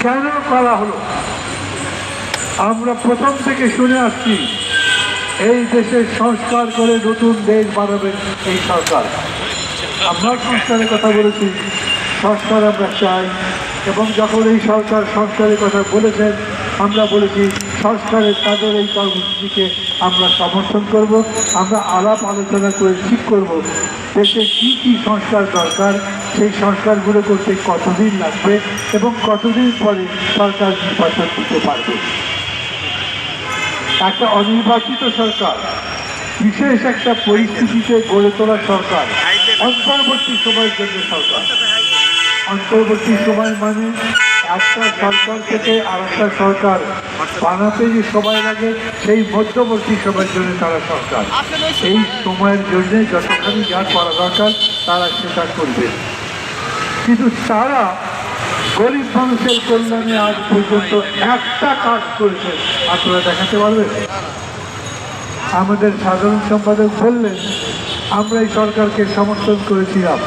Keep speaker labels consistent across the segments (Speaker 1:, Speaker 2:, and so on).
Speaker 1: কেন করা হলো? আমরা প্রথম থেকে শুনে আসছি এই দেশের সংস্কার করে নতুন দেশ বানাবেন এই সরকার। আমরা সংস্কারের কথা বলেছি, সংস্কার আমরা চাই, এবং যখন এই সরকার সংস্কারের কথা বলেছেন আমরা বলেছি সংস্কারের তাদের এই কর্মসূচিকে আমরা সমর্থন করব। আমরা আলাপ আলোচনা করে ঠিক করব দেশে কী কী সংস্কার দরকার, সেই সংস্কারগুলো করতে কতদিন লাগবে এবং কতদিন পরে সরকার নির্বাচন দিতে পারবে। একটা অনির্বাচিত সরকার, বিশেষ একটা পরিস্থিতিতে গড়ে তোলা সরকার, অন্তর্বর্তী সময়ের জন্য সরকার। অন্তর্বর্তী সময় মানে একটা সরকার থেকে আর একটা সরকার বানাতে যে সময় লাগে সেই মধ্যবর্তী সময়ের জন্য তারা সরকার। এই সময়ের জন্য যতখানি যা করা দরকার তারা সেটা করবে, কিন্তু তারা গরিব মানুষের কল্যাণে আজ পর্যন্ত একটা কাজ করেছে আপনারা দেখাতে পারবেন? আমাদের সাধারণ সম্পাদক বললেন আমরা এই সরকারকে সমর্থন করেছিলাম,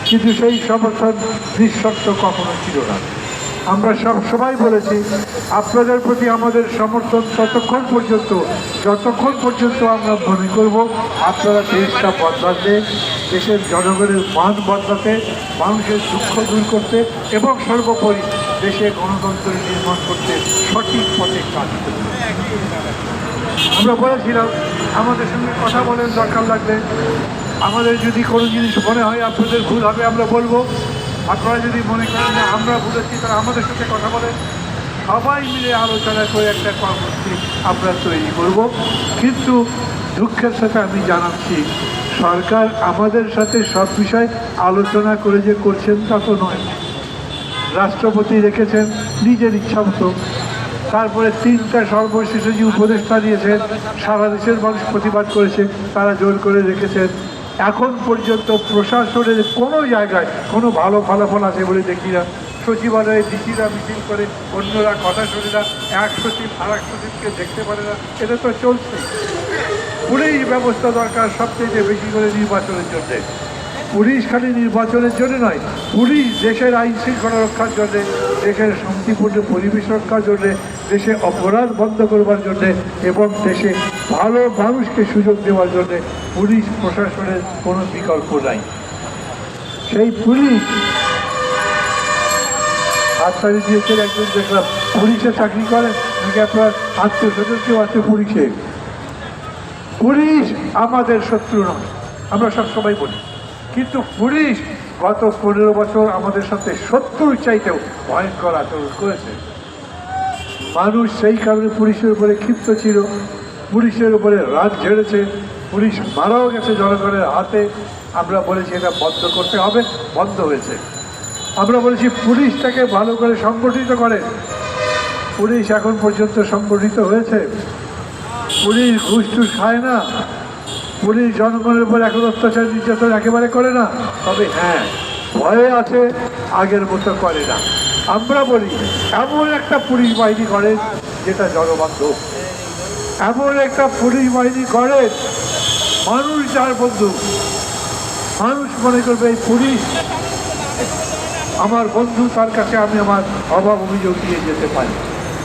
Speaker 1: কিন্তু সেই সমর্থন নিঃশর্ত কখনো ছিল না। আমরা সবাই বলেছি আপনাদের প্রতি আমাদের সমর্থন ততক্ষণ পর্যন্ত যতক্ষণ পর্যন্ত আমরা মনে করব আপনারা দেশটা বদলাতে, দেশের জনগণের মান বদলাতে, মানুষের দুঃখ দূর করতে এবং সর্বোপরি দেশে গণতন্ত্র নির্মাণ করতে সঠিক পথে কাজ করতে। আমরা বলেছিলাম আমাদের সঙ্গে কথা বলেন, দরকার লাগলে আমাদের যদি কোনো জিনিস মনে হয় আপনাদের ভুল হবে আমরা বলবো, আপনারা যদি মনে করেন না আমরা বলেছি তারা আমাদের সাথে কথা বলেন, সবাই মিলে আলোচনা করে একটা কর্মসূচি আমরা তৈরি করব। কিন্তু দুঃখের সাথে আমি জানাচ্ছি সরকার আমাদের সাথে সব বিষয় আলোচনা করে যে করছেন তা তো নয়। রাষ্ট্রপতি রেখেছেন নিজের ইচ্ছা মতো, তারপরে 3টা সর্বশেষে যে উপদেষ্টা দিয়েছেন সারা দেশের মানুষ প্রতিবাদ করেছে, তারা জোর করে রেখেছেন। এখন পর্যন্ত প্রশাসনের কোনো জায়গায় কোনো ভালো ফলাফল আছে বলে দেখি না। সচিবালয়ে ডিসিরা মিছিল করে, অন্যরা কথা শুনে না, এক সচিব আর এক সচিবকে দেখতে পারে না, এটা তো চলছে। পুলিশ ব্যবস্থা দরকার সবচেয়ে বেশি করে নির্বাচনের জন্যে। পুলিশ খালি নির্বাচনের জন্য নয়, পুলিশ দেশের আইন শৃঙ্খলা রক্ষার জন্যে, দেশের শান্তিপূর্ণ পরিবেশ রক্ষার জন্যে, দেশে অপরাধ বন্ধ করবার জন্যে এবং দেশে ভালো মানুষকে সুযোগ দেওয়ার জন্যে পুলিশ প্রশাসনের কোনো বিকল্প নাই। সেই পুলিশ হাততালি দিয়েছেন একজন দেখলাম, পুলিশে চাকরি করেন নাকি আপনার আত্মীয় স্বজন কেউ আছে পুলিশে? পুলিশ আমাদের শত্রু নয়, আমরা সবসময় বলি, কিন্তু পুলিশ গত 15 বছর আমাদের সাথে শত্রুর চাইতেও ভয়ঙ্কর আচরণ করেছে। মানুষ সেই কারণে পুলিশের উপরে ক্ষিপ্ত ছিল, পুলিশের উপরে রাগ ঝেড়েছে, পুলিশ মারাও গেছে জনগণের হাতে। আমরা বলেছি এটা বন্ধ করতে হবে, বন্ধ হয়েছে। আমরা বলেছি পুলিশটাকে ভালো করে সংগঠিত করে, পুলিশ এখন পর্যন্ত সংগঠিত হয়েছে। পুলিশ ঘুষ টুস খায় না, পুলিশ জনগণের উপর এখন অত্যাচার নির্যাতন একেবারে করে না, তবে হ্যাঁ ভয়ে আছে, আগের মতো করে না। আমরা বলি এমন একটা পুলিশ বাহিনী করে যেটা জনবান্ধব, এমন একটা পুলিশ বাহিনী করে মানুষ যার বন্ধু, মানুষ মনে করবে এই পুলিশ আমার বন্ধু, তার কাছে আমি আমার অভাব অভিযোগ দিয়ে যেতে পারি।